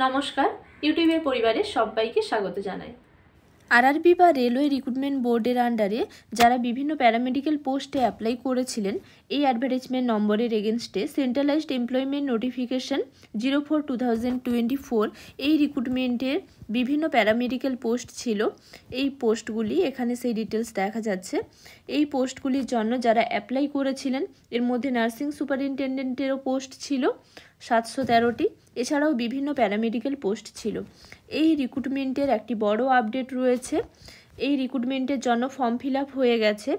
নমস্কার, ইউটিউবের পরিবারে সবাইকে স্বাগত জানাই। আরআরবি বা রেলওয়ে রিক্রুটমেন্ট বোর্ডের আন্ডারে যারা বিভিন্ন প্যারামেডিক্যাল পোস্টে অ্যাপ্লাই করেছিলেন, এই অ্যাডভার্টাইজমেন্ট নম্বরের এগেনস্টে সেন্ট্রালাইজড এমপ্লয়মেন্ট নোটিফিকেশন 04/2024 এই রিক্রুটমেন্টের বিভিন্ন প্যারামেডিক্যাল পোস্ট ছিল। এই পোস্টগুলি এখানে সেই ডিটেলস দেখা যাচ্ছে। এই পোস্টগুলির জন্য যারা অ্যাপ্লাই করেছিলেন এর মধ্যে নার্সিং সুপারিনটেন্ডেন্টেরও পোস্ট ছিল 713টি, এছাড়াও বিভিন্ন প্যারামেডিক্যাল পোস্ট ছিল। এই রিক্রুটমেন্টের একটি বড় আপডেট রয়েছে। এই রিক্রুটমেন্টের জন্য ফর্ম ফিল আপ হয়ে গেছে।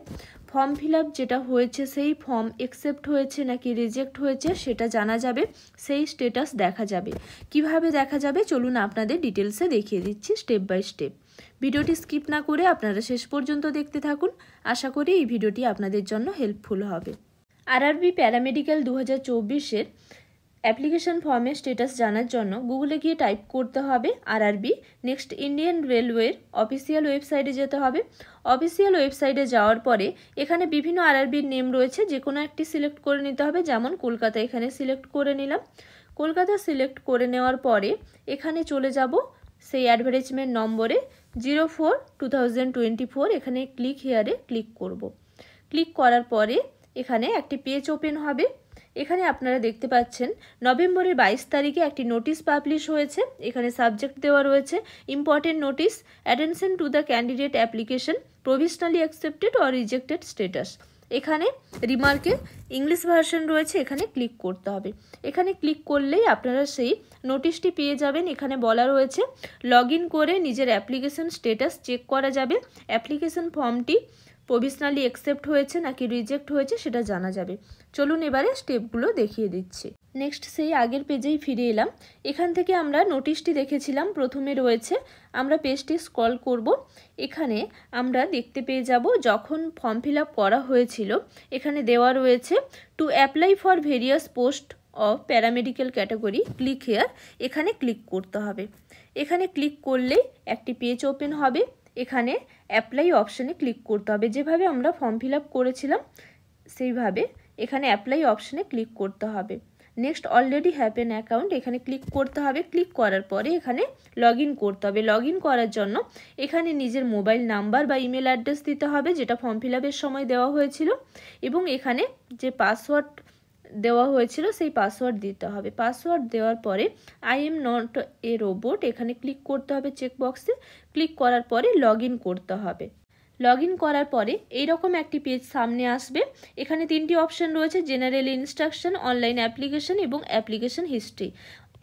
ফর্ম ফিল আপ যেটা হয়েছে সেই ফর্ম অ্যাকসেপ্ট হয়েছে নাকি রিজেক্ট হয়েছে সেটা জানা যাবে, সেই স্ট্যাটাস দেখা যাবে। কিভাবে দেখা যাবে চলুন আপনাদের ডিটেলসে দেখিয়ে দিচ্ছি স্টেপ বাই স্টেপ। ভিডিওটি স্কিপ না করে আপনারা শেষ পর্যন্ত দেখতে থাকুন। আশা করি এই ভিডিওটি আপনাদের জন্য হেল্পফুল হবে। আরআরবি প্যারামেডিক্যাল 2024-এর অ্যাপ্লিকেশন ফর্মের স্ট্যাটাস জানার জন্য গুগলে গিয়ে টাইপ করতে হবে আরআরবি, নেক্সট ইন্ডিয়ান রেলওয়ের অফিসিয়াল ওয়েবসাইটে যেতে হবে। অফিসিয়াল ওয়েবসাইটে যাওয়ার পরে এখানে বিভিন্ন আরআরবির নেম রয়েছে, যে কোনো একটি সিলেক্ট করে নিতে হবে। যেমন কলকাতা এখানে সিলেক্ট করে নিলাম। কলকাতা সিলেক্ট করে নেওয়ার পরে এখানে চলে যাব সেই অ্যাডভার্টাইজমেন্ট নম্বরে 04/2024, এখানে ক্লিক হেয়ারে ক্লিক করব। ক্লিক করার পরে এখানে একটি পেজ ওপেন হবে। এখানে আপনারা দেখতে পাচ্ছেন নভেম্বরের 22 তারিখে একটি নোটিশ পাবলিশ হয়েছে। এখানে সাবজেক্ট দেওয়া রয়েছে important notice, attention to the candidate application provisionally accepted or rejected status. এখানে রিমার্কের ইংলিশ ভার্সন রয়েছে, এখানে ক্লিক করতে হবে। এখানে ক্লিক করলেই আপনারা সেই নোটিশটি পেয়ে যাবেন। এখানে বলা রয়েছে লগ ইন করে নিজের অ্যাপ্লিকেশন স্ট্যাটাস চেক করা যাবে। অ্যাপ্লিকেশন ফর্মটি প্রভিশনালি অ্যাকসেপ্ট হয়েছে নাকি রিজেক্ট হয়েছে সেটা জানা যাবে। চলুন এবারে স্টেপগুলো দেখিয়ে দিচ্ছি। নেক্সট সেই আগের পেজেই ফিরে এলাম। এখান থেকে আমরা নোটিশটি দেখেছিলাম, প্রথমে রয়েছে। আমরা পেজটি স্ক্রল করব। এখানে আমরা দেখতে পেয়ে যাব যখন ফর্ম ফিল আপ করা হয়েছিল এখানে দেওয়া রয়েছে to apply for various post of paramedical category click here, এখানে ক্লিক করতে হবে। এখানে ক্লিক করলেই একটি পেজ ওপেন হবে। এখানে অ্যাপ্লাই অপশানে ক্লিক করতে হবে। যেভাবে আমরা ফর্ম ফিল আপ করেছিলাম সেইভাবে এখানে অ্যাপ্লাই অপশানে ক্লিক করতে হবে। Next already have an account, এখানে ক্লিক করতে হবে। ক্লিক করার পরে এখানে লগ ইন করতে হবে। লগ ইন করার জন্য এখানে নিজের মোবাইল নাম্বার বা ইমেল অ্যাড্রেস দিতে হবে, যেটা ফর্ম ফিল আপের সময় দেওয়া হয়েছিল, এবং এখানে যে পাসওয়ার্ড দেওয়া হয়েছিল সেই পাসওয়ার্ড দিতে হবে। পাসওয়ার্ড দেওয়ার পরে I am not a robot এখানে ক্লিক করতে হবে চেকবক্সে। ক্লিক করার পরে লগ ইন করতে হবে। লগ ইন করার পরে এইরকম একটি পেজ সামনে আসবে। এখানে তিনটি অপশান রয়েছে, জেনারেল ইনস্ট্রাকশন, অনলাইন অ্যাপ্লিকেশন এবং অ্যাপ্লিকেশন হিস্ট্রি।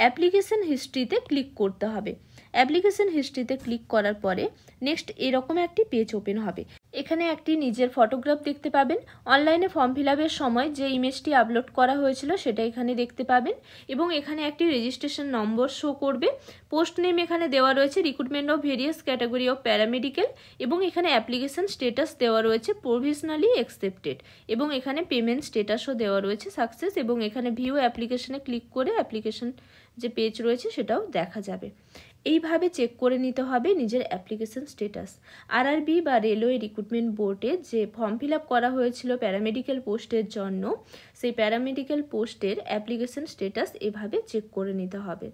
অ্যাপ্লিকেশন হিস্ট্রিতে ক্লিক করতে হবে। অ্যাপ্লিকেশন হিস্ট্রিতে ক্লিক করার পরে নেক্সট এরকম একটি পেজ ওপেন হবে। এখানে একটি নিজের ফটোগ্রাফ দেখতে পাবেন। অনলাইনে ফর্ম ফিল আপের সময় যে ইমেজটি আপলোড করা হয়েছিল সেটা এখানে দেখতে পাবেন, এবং এখানে একটি রেজিস্ট্রেশন নম্বর শো করবে। পোস্ট নেম এখানে দেওয়া রয়েছে recruitment of various category of paramedical, এবং এখানে অ্যাপ্লিকেশন স্ট্যাটাস দেওয়া রয়েছে প্রভিশনালি অ্যাকসেপ্টেড, এবং এখানে পেমেন্ট স্ট্যাটাসও দেওয়া রয়েছে সাকসেস, এবং এখানে ভিউ অ্যাপ্লিকেশনে ক্লিক করে অ্যাপ্লিকেশন যে পেজ রয়েছে সেটাও দেখা যাবে। এইভাবে চেক করে নিতে হবে নিজের অ্যাপ্লিকেশন স্ট্যাটাস। আরআরবি বা রেলওয়ে রিক্রুটমেন্ট বোর্ডে যে ফর্ম ফিল আপ করা হয়েছিল প্যারামেডিক্যাল পোস্টের জন্য, সেই প্যারামেডিক্যাল পোস্টের অ্যাপ্লিকেশন স্ট্যাটাস এভাবে চেক করে নিতে হবে।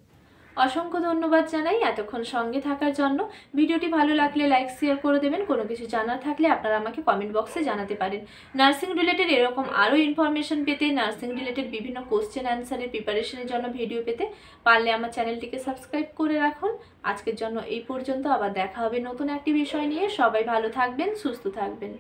অসংখ্য ধন্যবাদ জানাই এতক্ষণ সঙ্গে থাকার জন্য। ভিডিওটি ভালো লাগলে লাইক শেয়ার করে দেবেন। কোনো কিছু জানার থাকলে আপনারা আমাকে কমেন্ট বক্সে জানাতে পারেন। নার্সিং রিলেটেড এরকম আরও ইনফরমেশন পেতে, নার্সিং রিলেটেড বিভিন্ন কোশ্চেন অ্যান্সারের প্রিপারেশনের জন্য ভিডিও পেতে পারলে আমার চ্যানেলটিকে সাবস্ক্রাইব করে রাখুন। আজকের জন্য এই পর্যন্ত, আবার দেখা হবে নতুন একটি বিষয় নিয়ে। সবাই ভালো থাকবেন, সুস্থ থাকবেন।